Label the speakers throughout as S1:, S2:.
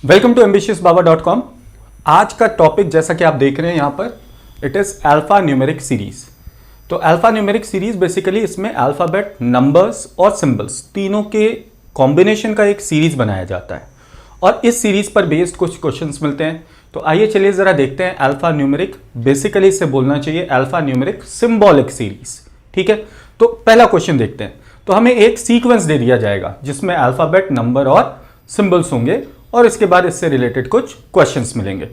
S1: Welcome to ambitiousbaba.com। आज का topic जैसा कि आप देख रहे हैं यहाँ पर, it is alpha numeric series. तो अल्फा न्यूमेरिक सीरीज बेसिकली इसमें अल्फाबेट, नंबर्स और सिंबल्स तीनों के कॉम्बिनेशन का एक सीरीज बनाया जाता है और इस सीरीज पर बेस्ड कुछ क्वेश्चंस मिलते हैं। तो आइए चलिए जरा देखते हैं अल्फा न्यूमेरिक, बेसिकली इससे बोलना चाहिए अल्फा न्यूमेरिक सिंबॉलिक सीरीज। ठीक है, तो पहला क्वेश्चन देखते हैं। तो हमें एक सीक्वेंस दे दिया जाएगा जिसमें अल्फाबेट, नंबर और सिंबल्स होंगे और इसके बाद इससे रिलेटेड कुछ क्वेश्चंस मिलेंगे।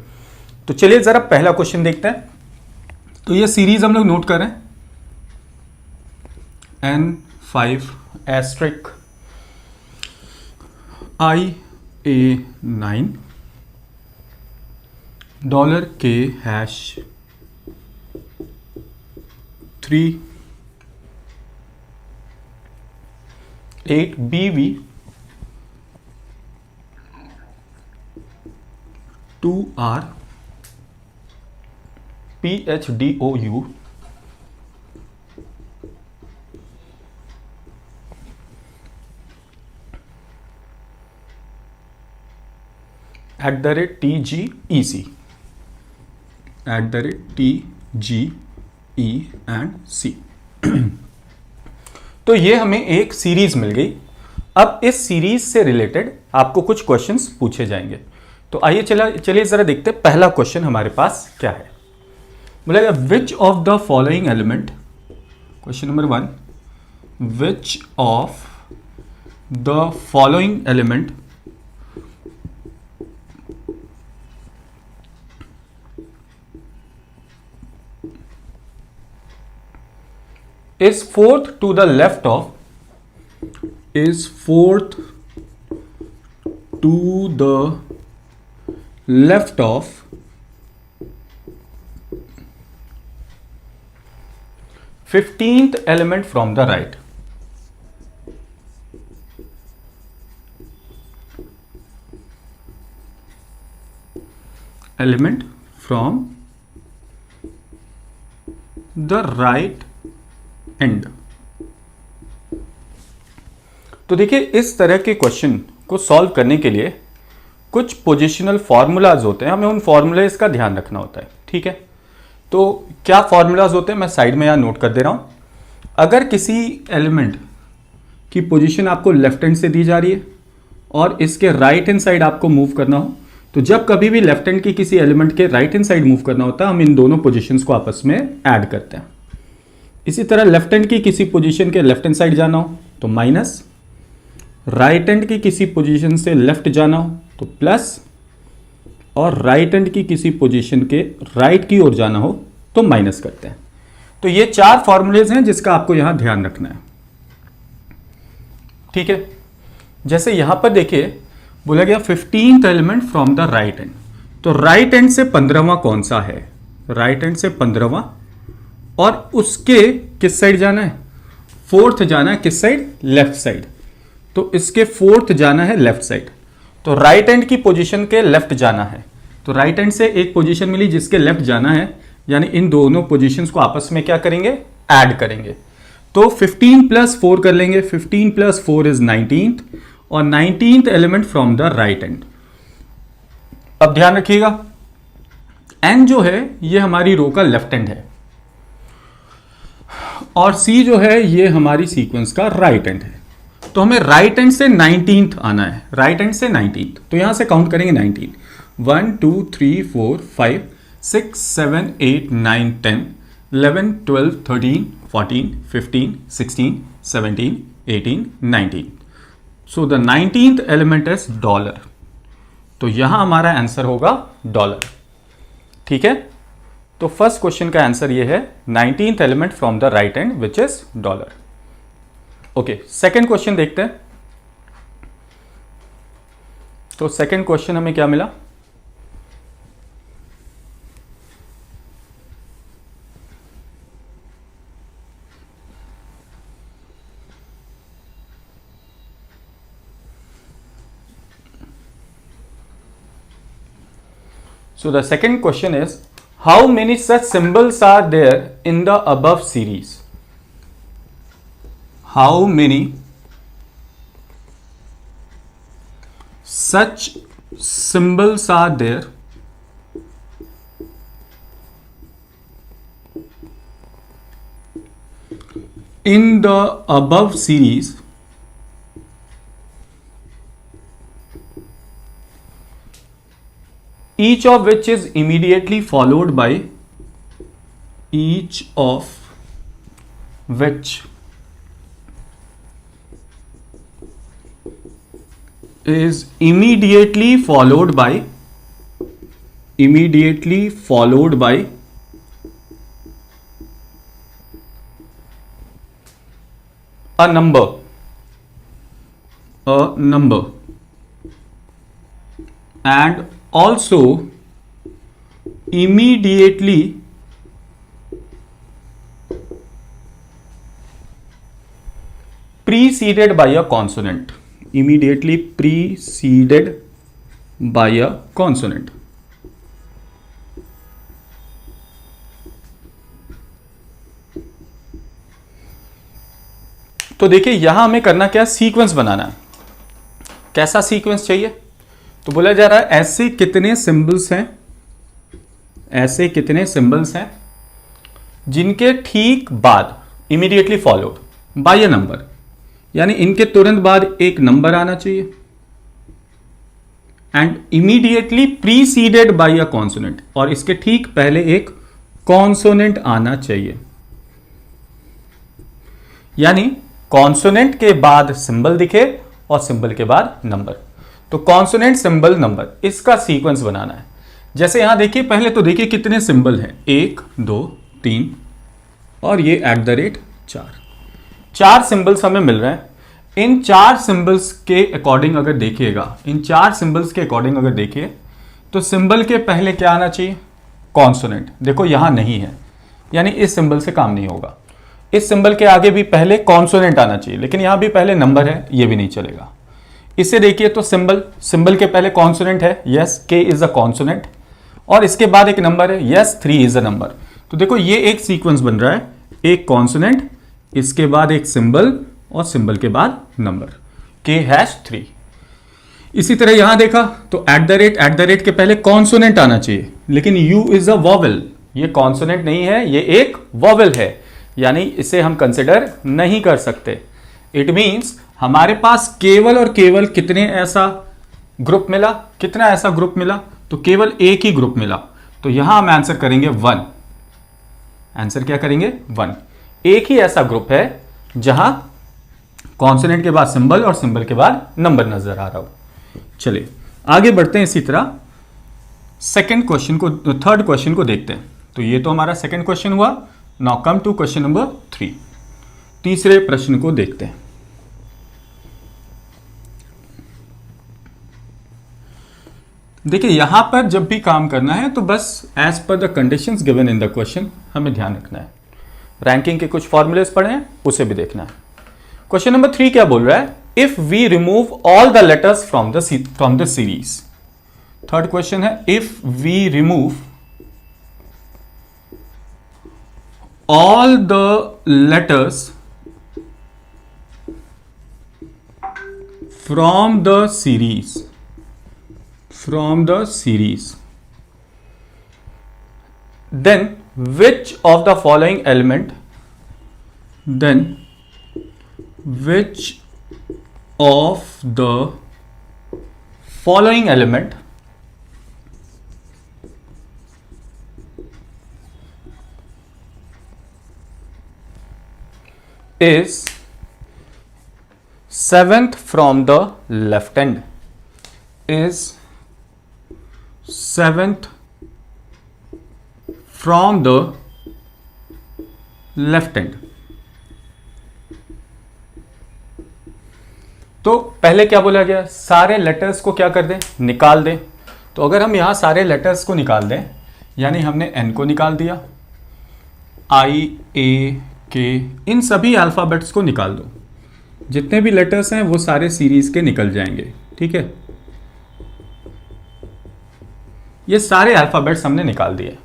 S1: तो चलिए जरा पहला क्वेश्चन देखते हैं। तो ये सीरीज हम लोग नोट करें, N5 asterisk IA9 $K hash 3 8 BV 2R PHDOU @TGEC @TGEC। तो ये हमें एक सीरीज मिल गई। अब इस सीरीज से रिलेटेड आपको कुछ क्वेश्चंस पूछे जाएंगे। तो आइए चलिए जरा देखते हैं पहला क्वेश्चन हमारे पास क्या है। बोलेगा विच of the following element, question number 1, which of the following element is fourth to the left of 15th element from the right। element from the right and. तो देखिए, इस तरह के क्वेश्चन को सॉल्व करने के लिए कुछ पोजिशनल फॉर्मूलाज होते हैं, हमें उन फॉर्मूलाज का ध्यान रखना होता है। ठीक है, तो क्या फॉर्मूलाज होते हैं मैं साइड में यहां नोट कर दे रहा हूं। अगर किसी एलिमेंट की पोजीशन आपको लेफ्ट हैंड से दी जा रही है और इसके राइट हैंड साइड आपको मूव करना हो, तो जब कभी भी लेफ्ट हैंड की किसी एलिमेंट के राइट हैंड साइड मूव करना होता है, हम इन दोनों पोजिशंस को आपस में ऐड करते हैं। इसी तरह लेफ्ट हैंड की किसी पोजीशन के लेफ्ट हैंड साइड जाना हो तो माइनस, राइट हैंड की किसी पोजीशन से लेफ्ट जाना हो तो प्लस, और राइट हैंड की किसी पोजीशन के राइट की ओर जाना हो तो माइनस करते हैं। तो ये चार फॉर्मूलेज हैं जिसका आपको यहां ध्यान रखना है। ठीक है, जैसे यहां पर देखिए बोला गया 15th element from the right hand. तो राइट हैंड से 15वां कौन सा है? राइट हैंड से 15वां, और उसके किस साइड जाना है? फोर्थ जाना है। किस साइड? Left side. तो इसके फोर्थ जाना है लेफ्ट साइड। तो राइट हैंड की पोजीशन के लेफ्ट जाना है। तो राइट हैंड से एक पोजीशन मिली जिसके लेफ्ट जाना है, यानी इन दोनों पोजीशंस को आपस में क्या करेंगे? ऐड करेंगे। तो 15 + 4 कर लेंगे। 15 + 4 इज 19th, और 19th element from the right hand. अब ध्यान रखिएगा, एन जो है ये हमारी रो का लेफ्ट हैंड है और सी जो है ये हमारी सीक्वेंस का राइट हैंड है। तो हमें राइट हैंड से 19th आना है। राइट हैंड से 19th, तो यहां से काउंट करेंगे 19। 1 2 3 4 5 6 7 8 9 10 11 12 13 14 15 16 17 18 19। So the 19th element is $। तो यहां हमारा आंसर होगा $। ठीक है, तो फर्स्ट क्वेश्चन का आंसर ये है 19th element from the right hand which is $। Okay, second question देखते हैं। तो सेकेंड क्वेश्चन हमें क्या मिला? So the second question is how many such symbols are there in the above series? How many such symbols are there in the above series, each of which is immediately followed by each of which is immediately followed by a number and also immediately preceded by a consonant. Immediately preceded by a consonant. तो देखिए यहां हमें करना क्या है, sequence बनाना है। कैसा sequence चाहिए? तो बोला जा रहा है ऐसे कितने सिंबल्स हैं जिनके ठीक बाद immediately followed by a number, यानी इनके तुरंत बाद एक नंबर आना चाहिए, and immediately preceded by a consonant, और इसके ठीक पहले एक कॉन्सोनेंट आना चाहिए। यानी कॉन्सोनेंट के बाद सिंबल दिखे और सिंबल के बाद नंबर। तो कॉन्सोनेंट, सिंबल, नंबर, इसका सीक्वेंस बनाना है। जैसे यहां देखिए, पहले तो देखिए कितने सिंबल हैं, 1 2 3 और ये @ 4 सिंबल्स हमें मिल रहे हैं। इन 4 सिंबल्स के अकॉर्डिंग अगर देखिए तो सिंबल के पहले क्या आना चाहिए? कॉन्सोनेंट। देखो यहां नहीं है, यानी इस सिंबल से काम नहीं होगा। इस सिंबल के आगे भी पहले कॉन्सोनेंट आना चाहिए, लेकिन यहां भी पहले नंबर है, ये भी नहीं चलेगा। इसे देखिए तो सिंबल के पहले कॉन्सोनेंट है, यस, के इज अ कॉन्सोनेंट, और इसके बाद एक नंबर है, यस, 3 इज अ नंबर। तो देखो ये एक सीक्वेंस बन रहा है, एक कॉन्सोनेंट, इसके बाद एक सिंबल और सिंबल के बाद नंबर, K#3। इसी तरह यहां देखा तो @ के पहले कॉन्सोनेंट आना चाहिए, लेकिन U इज अ वॉवेल, ये कॉन्सोनेंट नहीं है, ये एक वॉवेल है, यानी इसे हम कंसिडर नहीं कर सकते। इट मींस हमारे पास केवल और केवल कितने ऐसा ग्रुप मिला, तो केवल एक ही ग्रुप मिला। तो यहां हम आंसर करेंगे 1। आंसर क्या करेंगे? 1। एक ही ऐसा ग्रुप है जहां कॉन्सोनेंट के बाद सिंबल और सिंबल के बाद नंबर नजर आ रहा हो। चलिए आगे बढ़ते हैं। इसी तरह थर्ड क्वेश्चन को देखते हैं। तो ये तो हमारा सेकंड क्वेश्चन हुआ। Now come to question number 3। तीसरे प्रश्न को देखते हैं। देखिए यहां पर जब भी काम करना है तो बस as per the conditions given in the question हमें ध्यान रखना है। रैंकिंग के कुछ फॉर्मूलेस पढ़े हैं, उसे भी देखना है। क्वेश्चन नंबर 3 क्या बोल रहा है? If we remove all the letters from the series. Third question है, if we remove all the letters from the series, then which of the following element is 7th from the left hand, is 7th from the left hand। तो पहले क्या बोला गया? सारे letters को क्या कर दें? निकाल दें। तो अगर हम यहां सारे लेटर्स को निकाल दें, यानी हमने एन को निकाल दिया, आई, ए, के, इन सभी अल्फाबेट्स को निकाल दो। जितने भी लेटर्स हैं वो सारे सीरीज के निकल जाएंगे। ठीक है, ये सारे अल्फाबेट्स हमने निकाल दिए।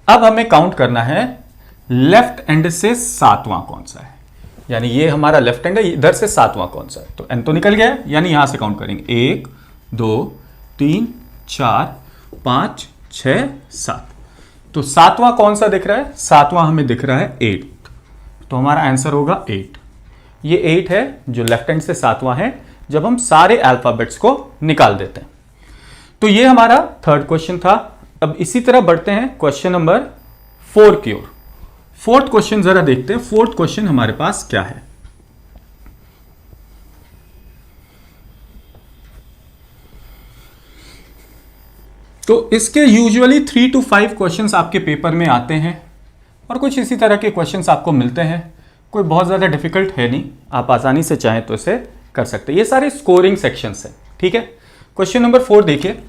S1: अब हमें काउंट करना है लेफ्ट एंड से 7वां कौन सा है, यानी ये हमारा लेफ्ट हैंड है, इधर से 7वां कौन सा है। तो एन तो निकल गया, यानी यहां से काउंट करेंगे 1 2 3 4 5 6 7। तो सातवां कौन सा दिख रहा है? सातवां हमें दिख रहा है 8, तो हमारा आंसर होगा 8। ये 8 है जो लेफ्ट हैंड से सातवां है जब हम सारे अल्फाबेट्स को निकाल देते हैं। तो ये हमारा थर्ड क्वेश्चन था। अब इसी तरह बढ़ते हैं क्वेश्चन नंबर 4 की ओर। फोर्थ क्वेश्चन जरा देखते हैं, फोर्थ क्वेश्चन हमारे पास क्या है। तो इसके यूजुअली 3 to 5 क्वेश्चंस आपके पेपर में आते हैं और कुछ इसी तरह के क्वेश्चंस आपको मिलते हैं। कोई बहुत ज़्यादा डिफिकल्ट है नहीं, आप आसानी से चाहें तो इसे कर सकते हैं। ये सारे स्कोरिंग सेक्शंस हैं, ठीक है। क्वेश्चन नंबर 4 देखिए।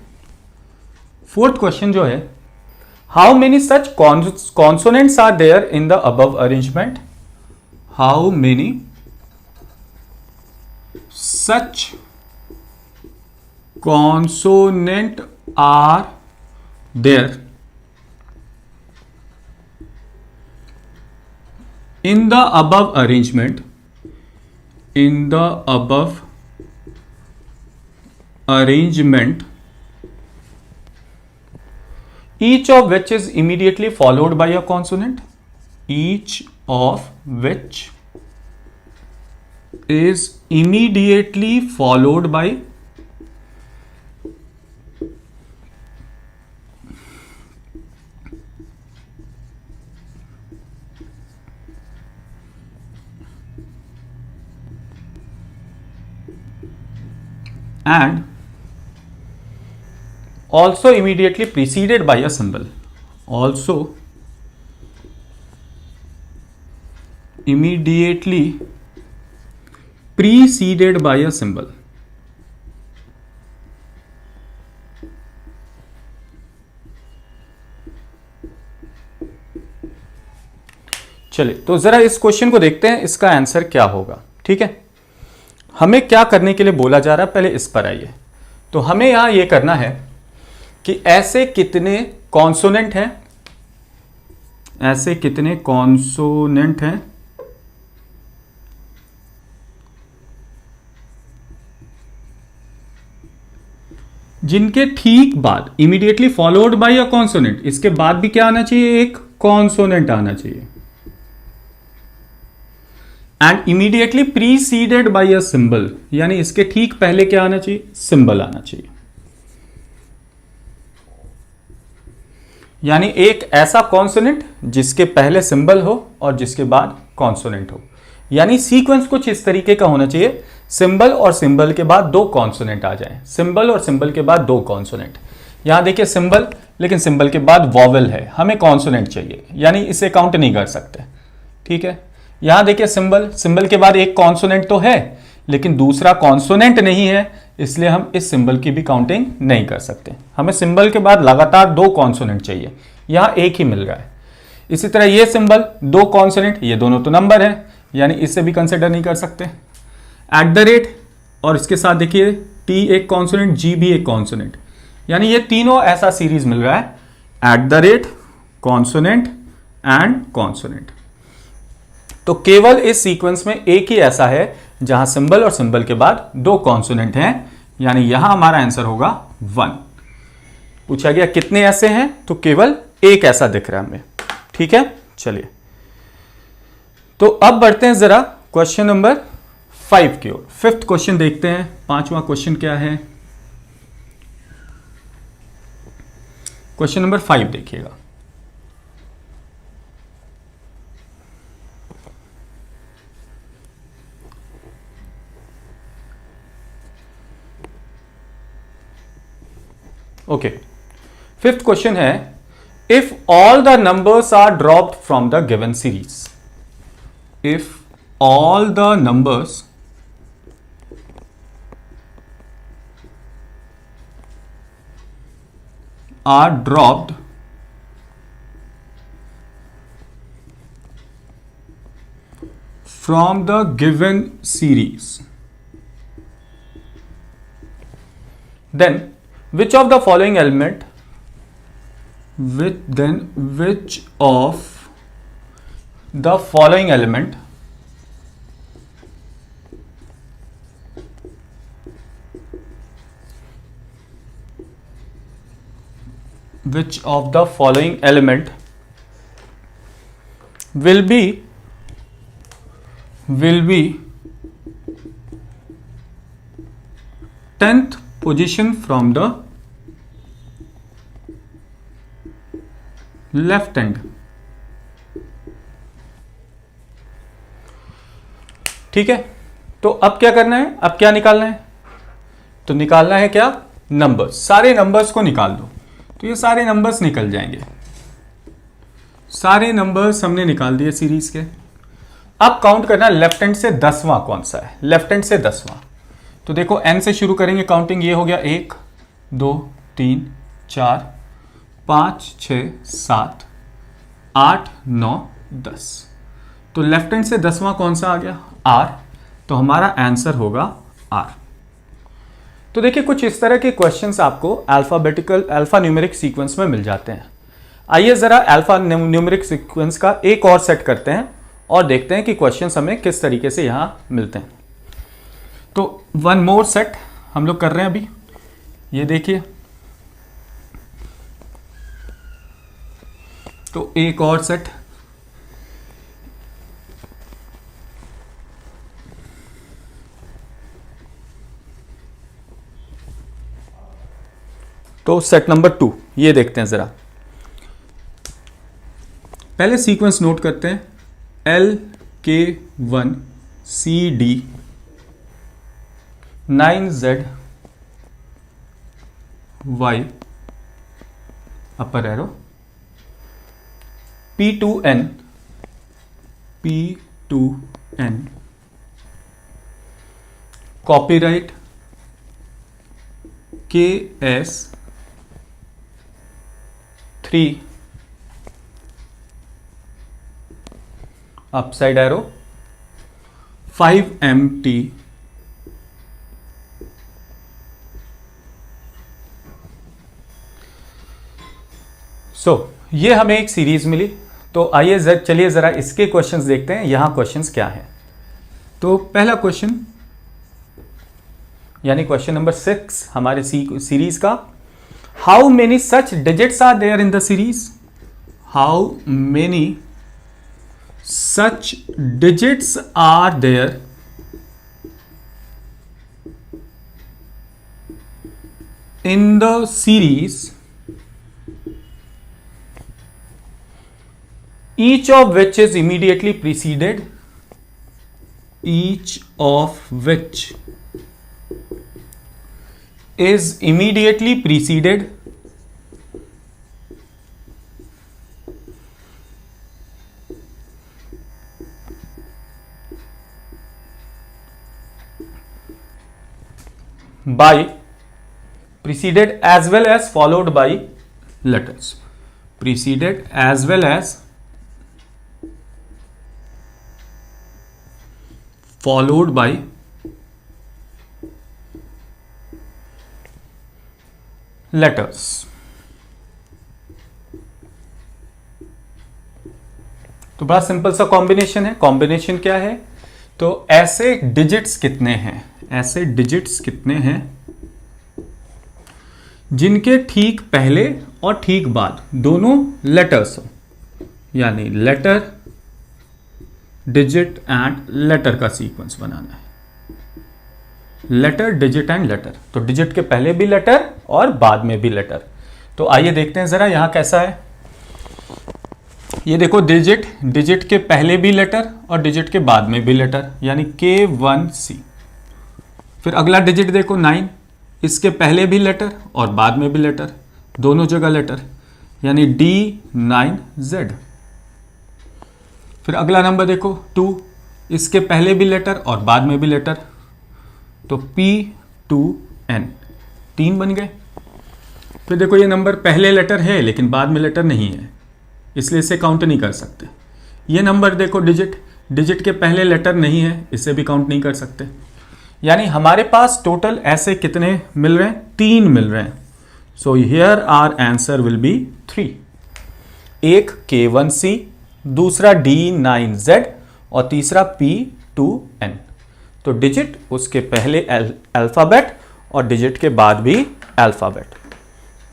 S1: फोर्थ क्वेश्चन जो है, how many such consonants are there in the above arrangement? How many such consonant are there in the above arrangement, in the above arrangement, each of which is immediately followed by a consonant, each of which is immediately followed by and also immediately preceded by a symbol, also immediately preceded by a symbol। चलिए तो जरा इस question को देखते हैं, इसका answer क्या होगा, ठीक है। हमें क्या करने के लिए बोला जा रहा है, पहले इस पर आइए। तो हमें यहां यह करना है कि ऐसे कितने कॉन्सोनेंट हैं, ऐसे कितने कॉन्सोनेंट हैं जिनके ठीक बाद immediately followed by a consonant, इसके बाद भी क्या आना चाहिए, एक कॉन्सोनेंट आना चाहिए, and immediately preceded by a symbol, यानी इसके ठीक पहले क्या आना चाहिए, सिंबल आना चाहिए। यानी एक ऐसा कॉन्सोनेंट जिसके पहले सिंबल हो और जिसके बाद कॉन्सोनेंट हो। यानी सीक्वेंस कुछ इस तरीके का होना चाहिए, सिंबल और सिंबल के बाद दो कॉन्सोनेंट आ जाएं, सिंबल और सिंबल के बाद दो कॉन्सोनेंट। यहां देखिए सिंबल, लेकिन सिंबल के बाद वॉवेल है, हमें कॉन्सोनेंट चाहिए, यानी इसे काउंट नहीं कर सकते, ठीक है। यहां देखिए सिंबल, सिंबल के बाद एक कॉन्सोनेंट तो है लेकिन दूसरा कॉन्सोनेंट नहीं है, इसलिए हम इस सिंबल की भी काउंटिंग नहीं कर सकते। हमें सिंबल के बाद लगातार दो कॉन्सोनेंट चाहिए, यहां एक ही मिल रहा है। इसी तरह ये सिंबल, दो कॉन्सोनेंट, ये दोनों तो नंबर है, यानी इसे भी कंसिडर नहीं कर सकते। एट द रेट, और इसके साथ देखिए टी एक कॉन्सोनेंट, जी भी एक कॉन्सोनेंट, यानी ये तीनों ऐसा सीरीज मिल रहा है, at the rate, consonant and consonant. तो केवल इस सीक्वेंस में एक ही ऐसा है जहां सिंबल और सिंबल के बाद दो कॉन्सोनेंट हैं, यानी यहां हमारा आंसर होगा 1। पूछा गया कितने ऐसे हैं, तो केवल एक ऐसा दिख रहा है हमें, ठीक है। चलिए तो अब बढ़ते हैं जरा क्वेश्चन नंबर 5 की ओर। फिफ्थ क्वेश्चन देखते हैं, पांचवा क्वेश्चन क्या है। क्वेश्चन नंबर 5 देखिएगा। ओके, फिफ्थ क्वेश्चन है, if all the numbers are dropped from the given series, if all the numbers are dropped from the given series, then which of the following element, which of the following element which of the following element will be 10th position from the left hand। ठीक है, तो अब क्या करना है, अब क्या निकालना है, तो निकालना है क्या, नंबर्स। सारे नंबर्स को निकाल दो, तो ये सारे नंबर्स निकल जाएंगे। सारे नंबर्स हमने निकाल दिए सीरीज के। अब काउंट करना लेफ्ट हैंड से 10वां कौन सा है, लेफ्ट हैंड से 10वां। तो देखो n से शुरू करेंगे काउंटिंग, ये हो गया 1 2 3 4 5 6 7 8 9 10। तो लेफ्ट हैंड से 10वां कौन सा आ गया, R। तो हमारा आंसर होगा R। तो देखिए कुछ इस तरह के क्वेश्चंस आपको अल्फा न्यूमेरिक सीक्वेंस में मिल जाते हैं। आइए जरा अल्फा न्यूमेरिक सीक्वेंस का एक और सेट करते हैं और देखते हैं कि क्वेश्चंस हमें किस तरीके से यहां मिलते हैं। तो वन मोर सेट हम लोग कर रहे हैं अभी, ये देखिए। तो एक और सेट, तो सेट नंबर 2 ये देखते हैं जरा। पहले सीक्वेंस नोट करते हैं, LK1 CD 9Z Y upper arrow P2N copyright KS3 upside arrow 5MT ये हमें एक सीरीज मिली। तो आइए चलिए जरा इसके क्वेश्चंस देखते हैं, यहां क्वेश्चंस क्या हैं। तो पहला क्वेश्चन यानी क्वेश्चन नंबर 6 हमारे सीरीज का, how many such digits are there in the series, how many such digits are there in the series, each of which is immediately preceded by preceded as well as followed by letters, preceded as well as followed by letters। तो बड़ा simple सा combination है। Combination क्या है, तो ऐसे digits कितने हैं, ऐसे डिजिट्स कितने हैं जिनके ठीक पहले और ठीक बाद दोनों लेटर्स हो, यानी लेटर डिजिट एंड लेटर का सीक्वेंस बनाना है। लेटर डिजिट एंड लेटर, तो डिजिट के पहले भी लेटर और बाद में भी लेटर। तो आइए देखते हैं जरा यहां कैसा है। ये देखो डिजिट के पहले भी लेटर और डिजिट के बाद में भी लेटर, यानी K1C। फिर अगला डिजिट देखो 9, इसके पहले भी लेटर और बाद में भी लेटर, दोनों जगह लेटर, यानी D9Z। फिर अगला नंबर देखो 2, इसके पहले भी लेटर और बाद में भी लेटर, तो P2N, 3 बन गए। फिर देखो ये नंबर पहले लेटर है लेकिन बाद में लेटर नहीं है, इसलिए इसे काउंट नहीं कर सकते। ये नंबर देखो डिजिट के पहले लेटर नहीं है, इसे भी काउंट नहीं कर सकते। यानी हमारे पास टोटल ऐसे कितने मिल रहे हैं, 3 मिल रहे हैं। So here our answer will be 3। एक K1C, दूसरा D9Z और तीसरा P2N। तो डिजिट उसके पहले अल्फाबेट और डिजिट के बाद भी अल्फाबेट।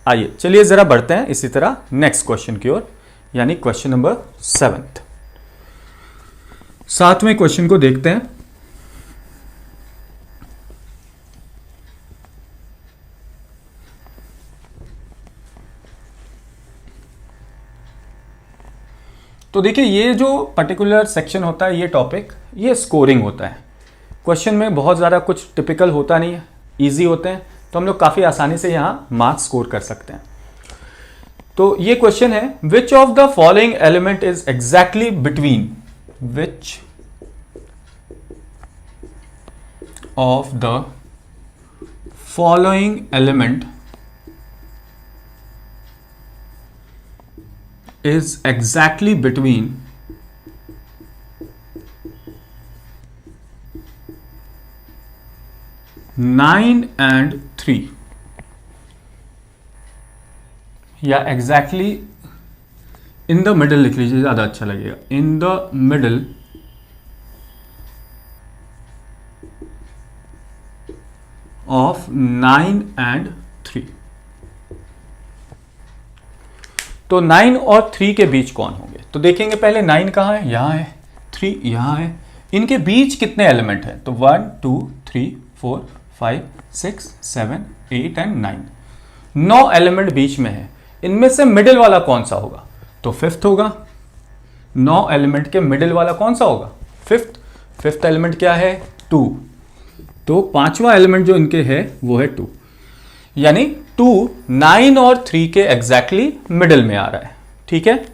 S1: आइए चलिए जरा बढ़ते हैं इसी तरह नेक्स्ट क्वेश्चन की ओर, यानी क्वेश्चन नंबर 7। 7वें क्वेश्चन को देखते हैं। तो देखिए ये जो पर्टिकुलर सेक्शन होता है, ये टॉपिक, ये स्कोरिंग होता है। क्वेश्चन में बहुत ज़्यादा कुछ टिपिकल होता नहीं है, इजी होते हैं, तो हम लोग काफ़ी आसानी से यहाँ मार्क्स स्कोर कर सकते हैं। तो ये क्वेश्चन है, which of the following element is exactly between, which of the following element is exactly between 9 and 3, या exactly in the middle लिख लीजिए, ज़्यादा अच्छा लगेगा, in the middle of 9 and 3। तो 9 और 3 के बीच कौन होंगे? तो देखेंगे पहले 9 कहाँ है, यहाँ है, 3 यहाँ है, इनके बीच कितने एलिमेंट हैं? तो 1 2 3 4 5 6 7 8 एंड 9, 9 एलिमेंट बीच में है। इनमें से मिडिल वाला कौन सा होगा? तो फिफ्थ होगा। 9 एलिमेंट के मिडिल वाला कौन सा होगा? फिफ्थ एलिमेंट क्या है? 2। तो पांचवा एलिमेंट जो इनके है वो है 2, यानी 2 9 और 3 के एग्जैक्टली मिडिल में आ रहा है। ठीक है,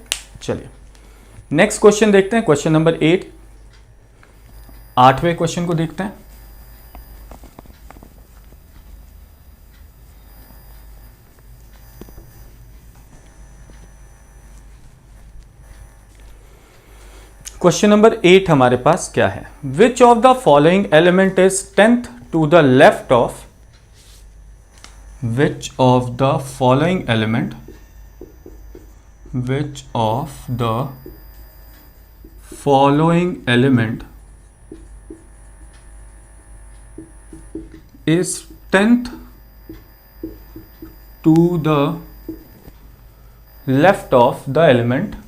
S1: चलिए नेक्स्ट क्वेश्चन देखते हैं, क्वेश्चन नंबर 8। 8वें क्वेश्चन को देखते हैं। क्वेश्चन नंबर 8 हमारे पास क्या है? Which of the following element is 10th to the left of, which of the following element, which of the following element is 10th to the left of the element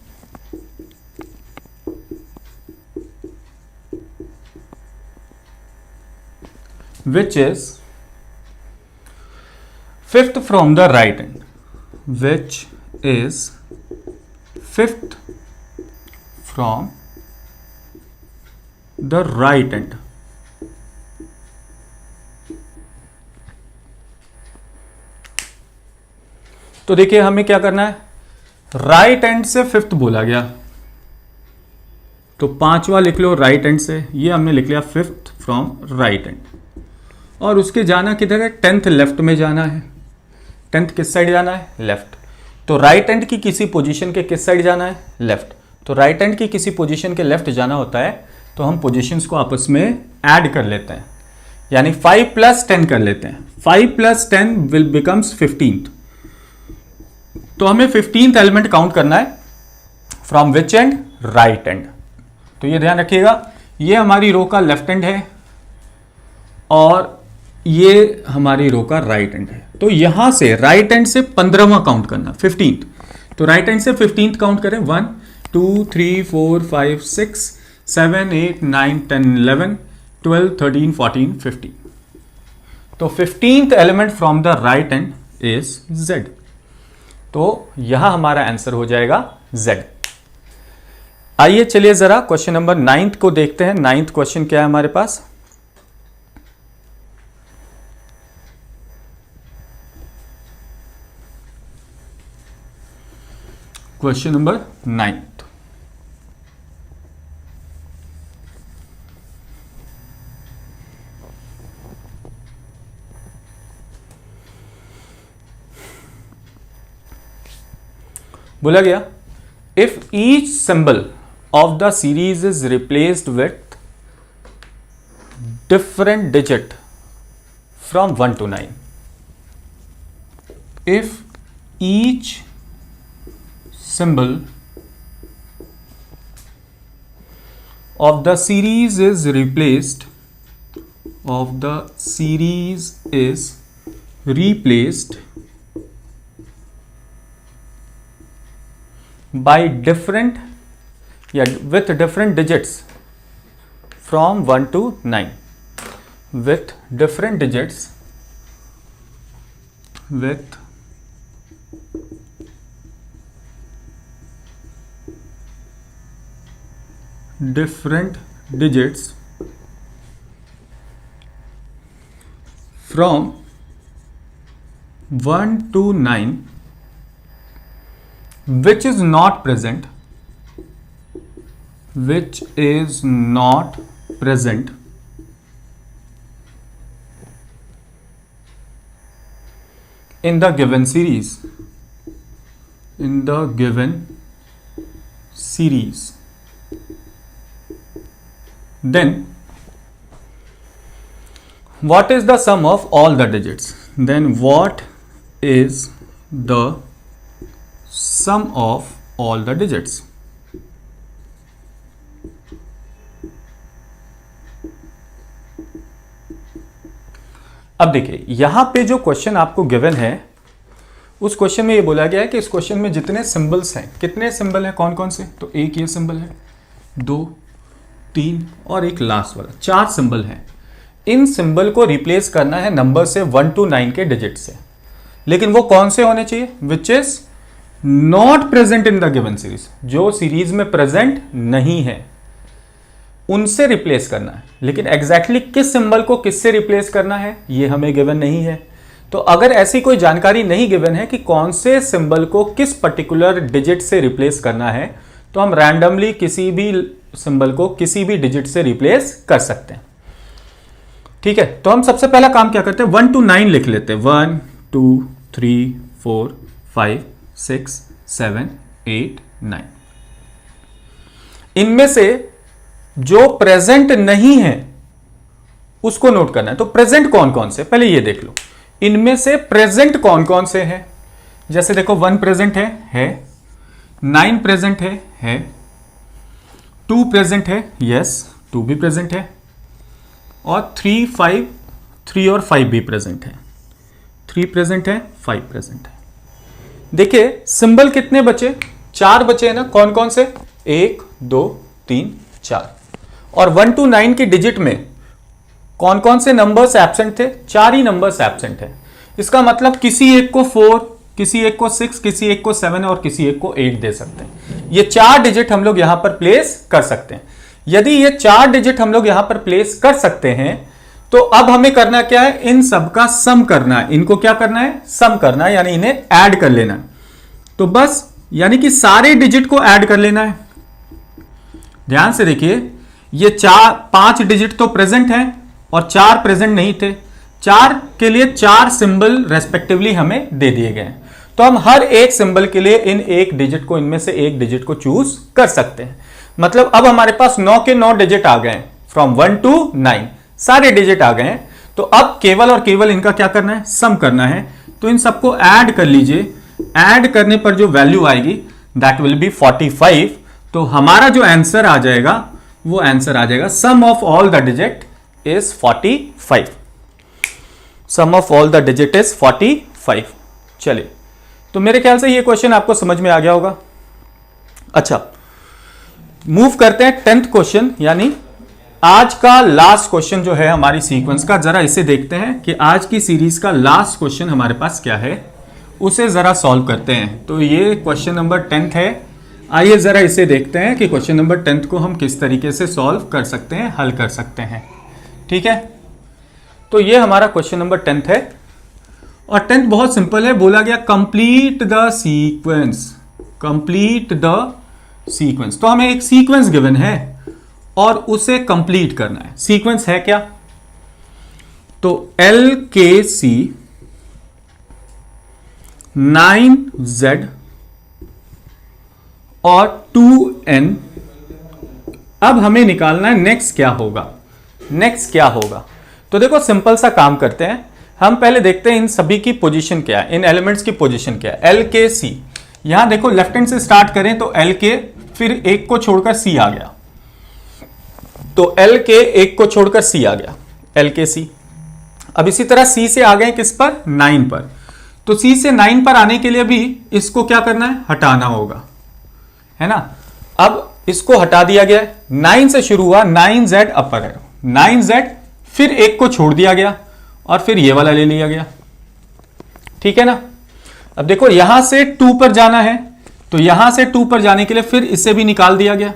S1: which is fifth from the right end, which is fifth from the right end। तो देखिए हमें क्या करना है, right and से fifth बोला गया, तो पांचवा लिख लो राइट एंड से, ये हमने लिख लिया फिफ्थ फ्रॉम राइट एंड। और उसके जाना किधर है? 10th लेफ्ट में जाना है। 10th किस साइड जाना है? लेफ्ट। तो राइट एंड की किसी पोजीशन के किस साइड जाना है? लेफ्ट। तो राइट एंड की किसी पोजीशन के लेफ्ट जाना होता है तो हम पोजीशंस को आपस में ऐड कर लेते हैं, यानी 5 + 10 कर लेते हैं। 5 + 10 विल बिकम्स 15th। तो हमें 15th एलिमेंट काउंट करना है from which and? Right and. तो ये ध्यान रखिएगा, ये हमारी रो का लेफ्ट एंड है और ये हमारी रो का राइट एंड है। तो यहां से राइट एंड से 15वां काउंट करना, 15th। तो राइट एंड से 15th काउंट करें, 1 2 3 4 5 6 7 8 9 10 11 12 13 14 15। तो 15th element from the right and is Z। तो यहां हमारा आंसर हो जाएगा Z। आइए चलिए जरा क्वेश्चन नंबर 9 को देखते हैं। 9th क्वेश्चन क्या है हमारे पास? Question number 9। बोला गया, if each symbol of the series is replaced with different digit from 1 to 9, if each symbol of the series is replaced by different या with different digits from 1 to 9, with different digits with different digits from 1 to 9 which is not present in the given series, then what is the sum of all the digits? Then what is the sum of all the digits? अब देखिए यहां पे जो question आपको given है उस question में ये बोला गया है कि इस क्वेश्चन में जितने सिंबल्स हैं, कितने सिंबल हैं, कौन कौन से, तो एक ये सिंबल है, 2, 3 और एक लास्ट वाला, 4 सिंबल हैं। इन सिंबल को रिप्लेस करना है नंबर से 1 to 9 के डिजिट से, लेकिन वो कौन से होने चाहिए? Which is not present in the given series, जो सीरीज में प्रेजेंट नहीं है उनसे रिप्लेस करना है। लेकिन एग्जैक्टली किस सिंबल को किससे रिप्लेस करना है ये हमें गिवन नहीं है। तो अगर ऐसी कोई जानकारी नहीं गिवन है कि कौन से सिंबल को किस पर्टिकुलर डिजिट से रिप्लेस करना है, तो हम रैंडमली किसी भी सिंबल को किसी भी डिजिट से रिप्लेस कर सकते हैं। ठीक है, तो हम सबसे पहला काम क्या करते हैं, 1 to 9 लिख लेते हैं। 1 2 3 4 5 6 7 8 9। इनमें से जो प्रेजेंट नहीं है उसको नोट करना है। तो प्रेजेंट कौन कौन से, पहले ये देख लो इनमें से प्रेजेंट कौन कौन से हैं। जैसे देखो 1 प्रेजेंट है, 9 प्रेजेंट है, 2 प्रेजेंट है, यस 2 भी प्रेजेंट है, और 3 और 5 भी प्रेजेंट है। 3 प्रेजेंट है, 5 प्रेजेंट है। देखिए सिंबल कितने बचे, 4 बचे हैं ना। कौन कौन से, 1 2 3 4। और 1 to 9 की डिजिट में कौन कौन से नंबर्स एब्सेंट थे, 4 ही नंबर्स एब्सेंट है। इसका मतलब किसी एक को 4, किसी एक को 6, किसी एक को 7 और किसी एक को 8 दे सकते हैं। ये 4 डिजिट हम लोग यहां पर प्लेस कर सकते हैं। यदि ये 4 डिजिट हम लोग यहां पर प्लेस कर सकते हैं तो अब हमें करना क्या है, इन सब का सम करना है। इनको क्या करना है, सम करना है, यानी इन्हें ऐड कर लेना है। तो बस यानी कि सारे डिजिट को ऐड कर लेना है। ध्यान से देखिए ये 5 डिजिट तो प्रेजेंट है और 4 प्रेजेंट नहीं थे। 4 के लिए 4 सिंबल रेस्पेक्टिवली हमें दे दिए गए हैं। तो हम हर एक सिंबल के लिए इनमें से एक डिजिट को चूज कर सकते हैं। मतलब अब हमारे पास 9 के 9 डिजिट आ गए हैं, फ्रॉम 1 to 9 सारे डिजिट आ गए हैं। तो अब केवल और केवल इनका क्या करना है, सम करना है। तो इन सबको ऐड कर लीजिए। ऐड करने पर जो वैल्यू आएगी दैट विल बी 45। तो हमारा जो आंसर आ जाएगा वो आंसर आ जाएगा sum of all the digit is 45। Sum of all the digit is 45। चलिए, तो मेरे ख्याल से ये क्वेश्चन आपको समझ में आ गया होगा। अच्छा, मूव करते हैं 10th क्वेश्चन, यानी आज का लास्ट क्वेश्चन जो है हमारी सीक्वेंस का। जरा इसे देखते हैं कि आज की सीरीज का लास्ट क्वेश्चन हमारे पास क्या है, उसे जरा सॉल्व करते हैं। तो ये क्वेश्चन नंबर 10th है। आइए जरा इसे देखते हैं कि क्वेश्चन नंबर 10th को हम किस तरीके से सॉल्व कर सकते हैं, हल कर सकते हैं। ठीक है, तो ये हमारा क्वेश्चन नंबर 10th है और 10th बहुत सिंपल है। बोला गया complete the sequence, complete the sequence. तो हमें एक सीक्वेंस गिवन है और उसे कंप्लीट करना है। सीक्वेंस है क्या, तो LKC 9Z और 2N। अब हमें निकालना है नेक्स्ट क्या होगा, नेक्स्ट क्या होगा। तो देखो सिंपल सा काम करते हैं। हम पहले देखते हैं इन सभी की पोजीशन क्या है, इन एलिमेंट्स की पोजीशन क्या है। LKC, यहां देखो लेफ्ट हैंड से स्टार्ट करें तो LK, फिर एक को छोड़कर C आ गया, तो LK एक को छोड़कर C आ गया, LKC। अब इसी तरह C से आ गए किस पर, 9 पर। तो C से 9 पर आने के लिए भी इसको क्या करना है, हटाना होगा। है ना। अब इसको हटा दिया गया, 9 से शुरू हुआ, 9z अपर एरो, 9z, फिर एक को छोड़ दिया गया और फिर ये वाला ले लिया गया, ठीक है ना। अब देखो यहां से 2 पर जाना है, तो यहां से 2 पर जाने के लिए फिर इसे भी निकाल दिया गया।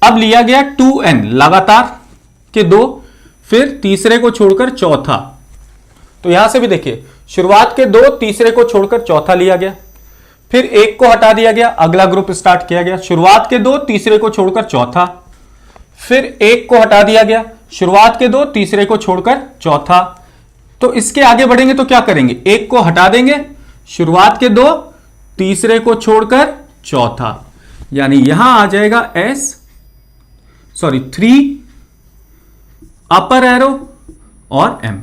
S1: अब लिया गया 2n लगातार के 2, फिर तीसरे को छोड़कर चौथा, तो यहां से भी देखिए शुरुआत के 2, तीसरे को छोड़कर चौथा लिया गया, फिर एक को हटा दिया गया, अगला ग्रुप स्टार्ट किया गया, शुरुआत के 2, तीसरे को छोड़कर चौथा, फिर एक को हटा दिया गया, शुरुआत के 2, तीसरे को छोड़कर चौथा। तो इसके आगे बढ़ेंगे तो क्या करेंगे, एक को हटा देंगे, शुरुआत के 2, तीसरे को छोड़कर चौथा, यानी यहां आ जाएगा 3 अपर एरो और m,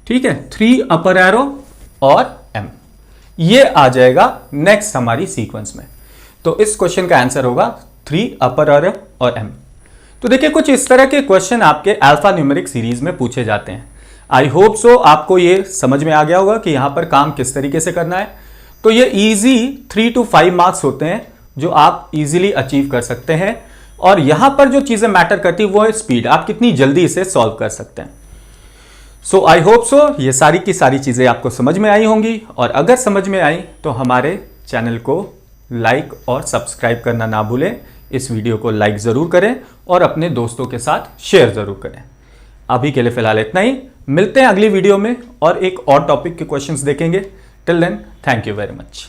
S1: ठीक है, 3 अपर एरो और m, ये आ जाएगा नेक्स्ट हमारी सीक्वेंस में। तो इस क्वेश्चन का आंसर होगा 3 अपर एरो और m। तो देखिए कुछ इस तरह के क्वेश्चन आपके अल्फा न्यूमेरिक सीरीज में पूछे जाते हैं। आई होप सो आपको ये समझ में आ गया होगा कि यहां पर काम किस तरीके से करना है। तो ये इजी 3 to 5 मार्क्स होते हैं जो आप इजीली अचीव कर सकते हैं, और यहां पर जो चीजें मैटर करती है वो है स्पीड, आप कितनी जल्दी इसे सॉल्व कर सकते हैं। सो आई होप सो ये सारी की सारी चीजें आपको समझ में आई होंगी, और अगर समझ में आई तो हमारे चैनल को लाइक और सब्सक्राइब करना ना भूलें। इस वीडियो को लाइक जरूर करें और अपने दोस्तों के साथ शेयर जरूर करें। अभी के लिए फिलहाल इतना ही, मिलते हैं अगली वीडियो में और एक और टॉपिक के क्वेश्चंस देखेंगे। Till then, thank you very much.